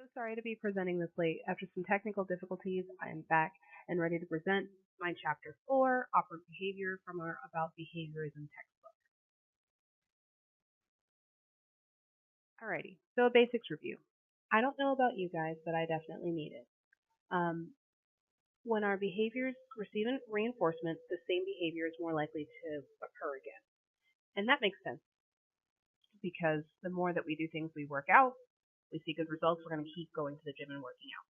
So sorry to be presenting this late. After some technical difficulties, I am back and ready to present my chapter 4, Operant Behavior, from our About Behaviorism textbook. Alrighty, so a basics review. I don't know about you guys, but I definitely need it. Um, when our behaviors receive reinforcement, the same behavior is more likely to occur again. And that makes sense because the more that we do things we work out, we see good results, we're going to keep going to the gym and working out.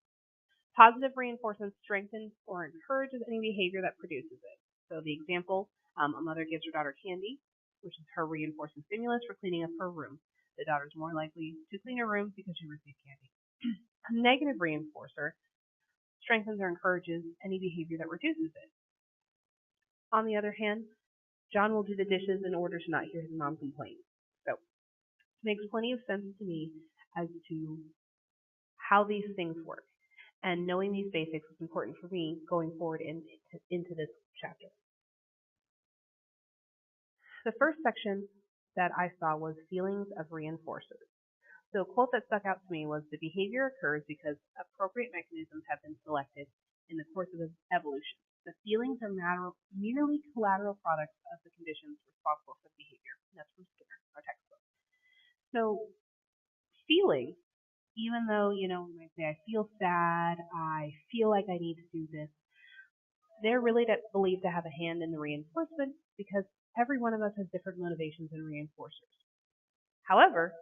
Positive reinforcement strengthens or encourages any behavior that produces it. So the example, a mother gives her daughter candy, which is her reinforcing stimulus for cleaning up her room. The daughter is more likely to clean her room because she received candy. A negative reinforcer strengthens or encourages any behavior that reduces it. On the other hand, John will do the dishes in order to not hear his mom complain. So it makes plenty of sense to me as to how these things work. And knowing these basics is important for me going forward into this chapter. The first section that I saw was feelings of reinforcers. So a quote that stuck out to me was, "The behavior occurs because appropriate mechanisms have been selected in the course of evolution. The feelings are merely collateral products of the conditions responsible for the behavior." And that's from Skinner, our textbook. So feelings, even though, you might say, I feel sad, I feel like I need to do this, they're really believed to have a hand in the reinforcement because every one of us has different motivations and reinforcers. However,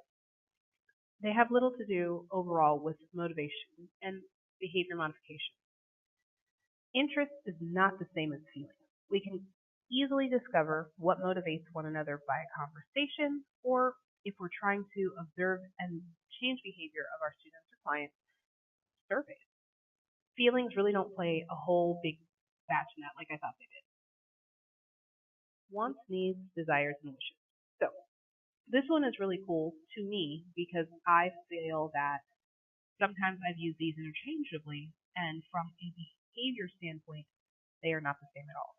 they have little to do overall with motivation and behavior modification. Interest is not the same as feeling. We can easily discover what motivates one another by a conversation, or if we're trying to observe and change behavior of our students or clients, surveys. Feelings really don't play a whole big batch in that like I thought they did. Wants, needs, desires, and wishes. So this one is really cool to me because I feel that sometimes I've used these interchangeably, and from a behavior standpoint, they are not the same at all.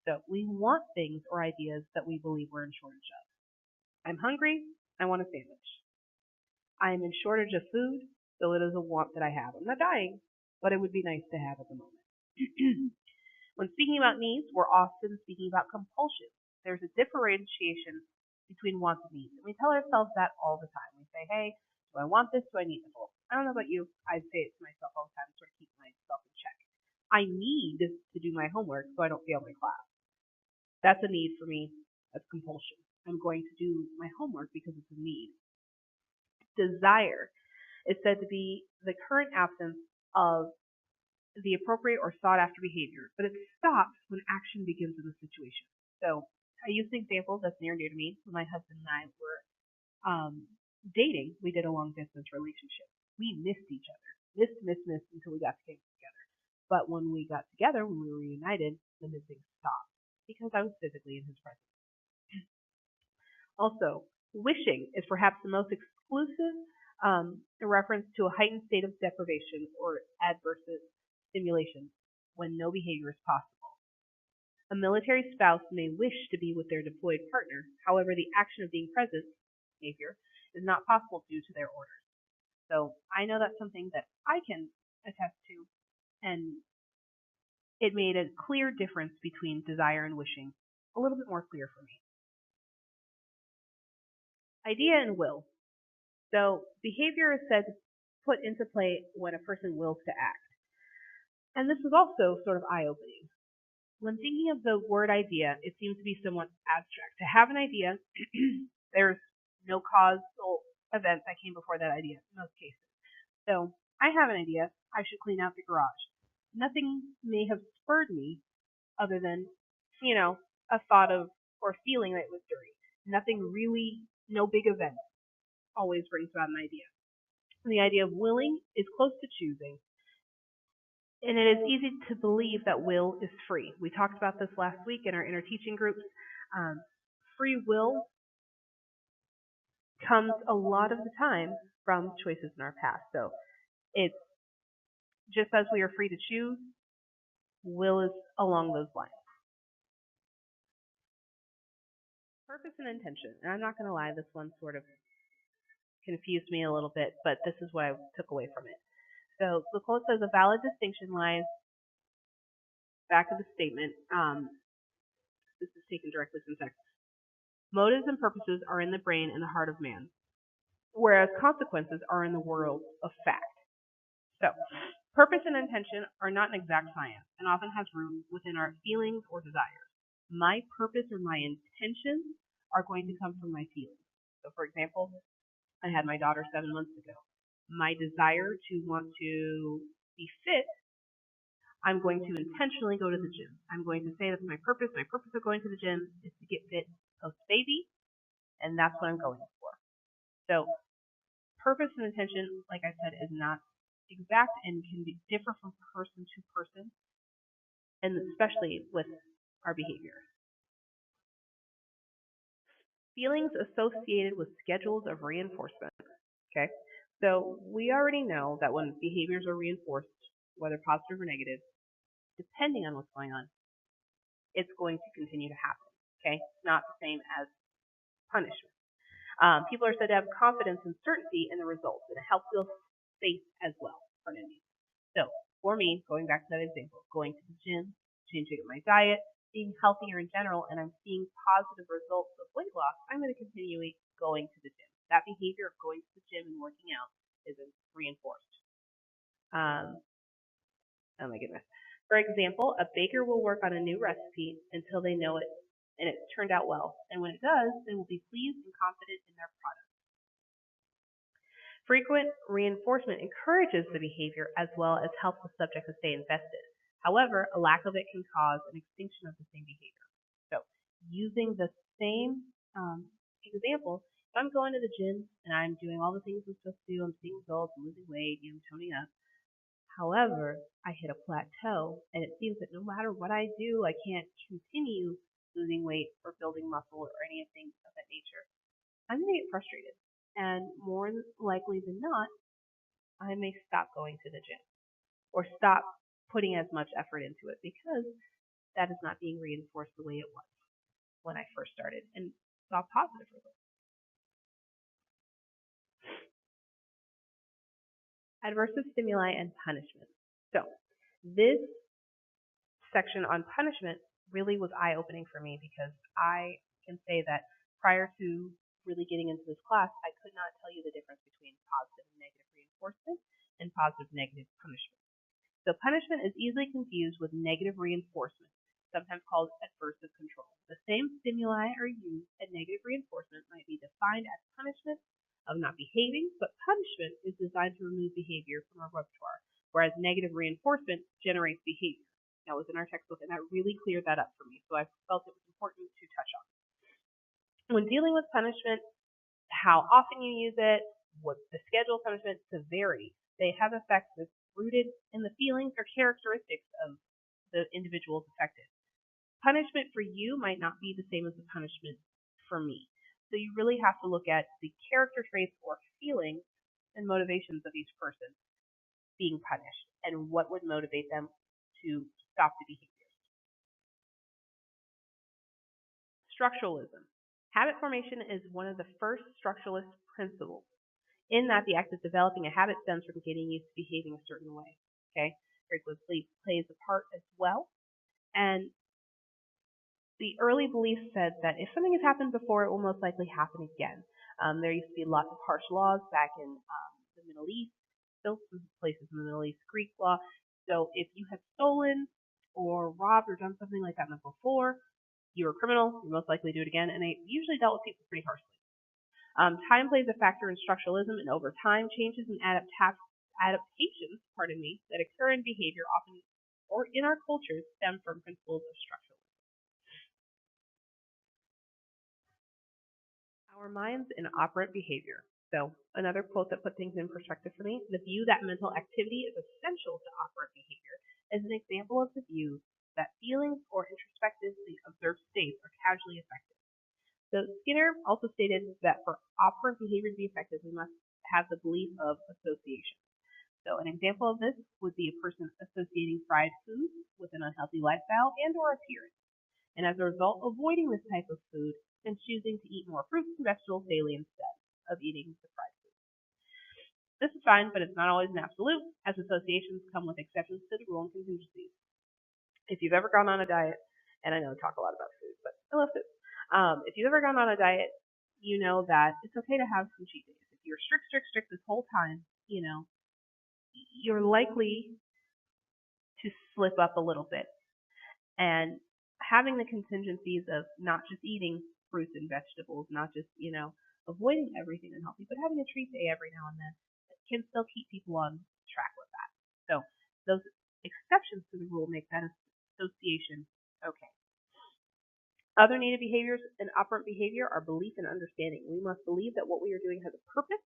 So we want things or ideas that we believe we're in shortage of. I'm hungry, I want a sandwich. I'm in shortage of food, so it is a want that I have. I'm not dying, but it would be nice to have at the moment. When speaking about needs, we're often speaking about compulsion. There's a differentiation between wants and needs, and we tell ourselves that all the time. We say, hey, do I want this? Do I need this? Well, I don't know about you. I say it to myself all the time to sort of keep myself in check. I need to do my homework so I don't fail my class. That's a need for me. That's compulsion. I'm going to do my homework because it's a need. Desire is said to be the current absence of the appropriate or sought after behavior, but it stops when action begins in the situation. So I use an example that's near and dear to me. When my husband and I were dating, we did a long distance relationship. We missed each other. Missed until we got together. But when we got together, when we were reunited, the missing stopped because I was physically in his presence. Also, wishing is perhaps the most exclusive reference to a heightened state of deprivation or adverse stimulation when no behavior is possible. A military spouse may wish to be with their deployed partner, however, the action of being present, behavior, is not possible due to their orders. So I know that's something that I can attest to, and it made a clear difference between desire and wishing, a little bit more clear for me. Idea and will. So behavior is said to put into play when a person wills to act. And this is also sort of eye-opening. When thinking of the word idea, it seems to be somewhat abstract. To have an idea, there's no causal event that came before that idea in most cases. So I have an idea, I should clean out the garage. Nothing may have spurred me other than, a thought of or feeling that it was dirty. Nothing really, no big event always brings about an idea. And the idea of willing is close to choosing. And it is easy to believe that will is free. We talked about this last week in our inner teaching groups. Free will comes a lot of the time from choices in our past. So it's just as we are free to choose, will is along those lines. Purpose and intention. And I'm not going to lie, this one sort of confused me a little bit, but this is what I took away from it. So the quote says, a valid distinction lies back of the statement. This is taken directly from text. Motives and purposes are in the brain and the heart of man, whereas consequences are in the world of fact. So, purpose and intention are not an exact science and often has roots within our feelings or desires. My purpose or my intentions are going to come from my feelings. So, for example, I had my daughter 7 months ago. My desire to want to be fit, I'm going to intentionally go to the gym. I'm going to say that's my purpose. My purpose of going to the gym is to get fit post baby, and that's what I'm going for. So, purpose and intention, like I said, is not exact and can differ from person to person, and especially with our behavior. Feelings associated with schedules of reinforcement. Okay, so we already know that when behaviors are reinforced, whether positive or negative, depending on what's going on, it's going to continue to happen. Okay, it's not the same as punishment. People are said to have confidence and certainty in the results, and it helps feel safe as well. Pardon me. So, for me, going back to that example, going to the gym, changing up my diet, being healthier in general, and I'm seeing positive results of weight loss, I'm going to continue going to the gym. That behavior of going to the gym and working out is reinforced. Oh my goodness. For example, a baker will work on a new recipe until they know it and it's turned out well. And when it does, they will be pleased and confident in their product. Frequent reinforcement encourages the behavior as well as helps the subject to stay invested. However, a lack of it can cause an extinction of the same behavior. So, using the same example, if I'm going to the gym and I'm doing all the things I'm supposed to do, I'm seeing results, I'm losing weight, I'm toning up. However, I hit a plateau, and it seems that no matter what I do, I can't continue losing weight or building muscle or anything of that nature. I'm going to get frustrated. And more likely than not, I may stop going to the gym or stop putting as much effort into it because that is not being reinforced the way it was when I first started and saw positive results. Adversive stimuli and punishment. So, this section on punishment really was eye-opening for me because I can say that prior to really getting into this class, I could not tell you the difference between positive and negative reinforcement and positive and negative punishment. So punishment is easily confused with negative reinforcement, sometimes called adversive control. The same stimuli are used, and negative reinforcement might be defined as punishment of not behaving, but punishment is designed to remove behavior from our repertoire, whereas negative reinforcement generates behavior. That was in our textbook, and that really cleared that up for me, so I felt it was important to touch on. When dealing with punishment, how often you use it, what the schedule of punishment, severity, they have effects that's rooted in the feelings or characteristics of the individuals affected. Punishment for you might not be the same as the punishment for me. So you really have to look at the character traits or feelings and motivations of each person being punished and what would motivate them to stop the behavior. Structuralism. Habit formation is one of the first structuralist principles in that the act of developing a habit stems from getting used to behaving a certain way. Okay, frequency plays a part as well. And the early belief said that if something has happened before, it will most likely happen again. There used to be lots of harsh laws back in the Middle East, still some places in the Middle East, Greek law. So if you had stolen or robbed or done something like that before, you were a criminal, you most likely do it again, and they usually dealt with people pretty harshly. Time plays a factor in structuralism, and over time, changes and adaptations, that occur in behavior often or in our cultures stem from principles of structuralism. Our minds in operant behavior. So, another quote that put things in perspective for me, the view that mental activity is essential to operant behavior is an example of the view that feelings or introspectively observed states are causally affected. So Skinner also stated that for operant behavior to be effective, we must have the belief of association. So an example of this would be a person associating fried foods with an unhealthy lifestyle and or appearance, and as a result, avoiding this type of food and choosing to eat more fruits and vegetables daily instead of eating the fried food. This is fine, but it's not always an absolute, as associations come with exceptions to the rule and contingencies. If you've ever gone on a diet, and I know I talk a lot about food, but I love food. If you've ever gone on a diet, you know that it's okay to have some cheat days. If you're strict this whole time, you're likely to slip up a little bit. And having the contingencies of not just eating fruits and vegetables, not just, avoiding everything unhealthy, but having a treat day every now and then can still keep people on track with that. So those exceptions to the rule make that association okay. Other needed behaviors in operant behavior are belief and understanding. We must believe that what we are doing has a purpose,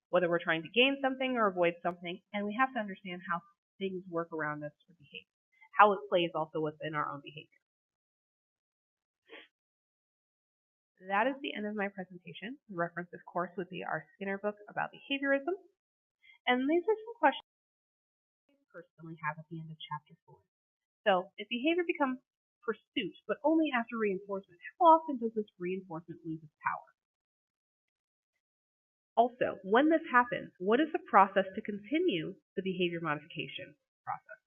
whether we're trying to gain something or avoid something, and we have to understand how things work around us or behave, how it plays also within our own behavior. That is the end of my presentation. The reference, of course, would be our Skinner book about behaviorism. And these are some questions I personally have at the end of chapter 4. So, if behavior becomes pursuit, but only after reinforcement, how often does this reinforcement lose its power? Also, when this happens, what is the process to continue the behavior modification process?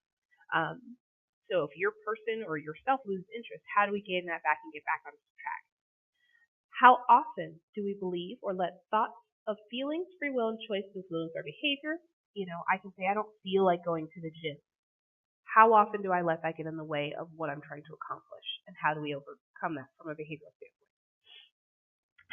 So if your person or yourself loses interest, how do we gain that back and get back on track? How often do we believe or let thoughts of feelings, free will, and choice influence our behavior? I can say I don't feel like going to the gym. How often do I let that get in the way of what I'm trying to accomplish? And how do we overcome that from a behavioral standpoint?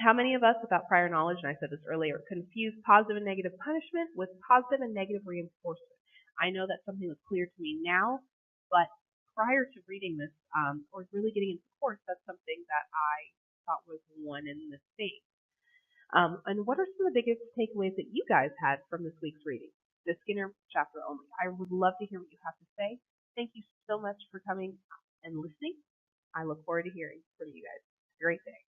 How many of us, without prior knowledge, and I said this earlier, confuse positive and negative punishment with positive and negative reinforcement? I know that's something that's clear to me now, but prior to reading this or really getting into the course, that's something that I thought was one in the same. And what are some of the biggest takeaways that you guys had from this week's reading? The Skinner chapter only. I would love to hear what you have to say. Thank you so much for coming and listening. I look forward to hearing from you guys. Have a great day.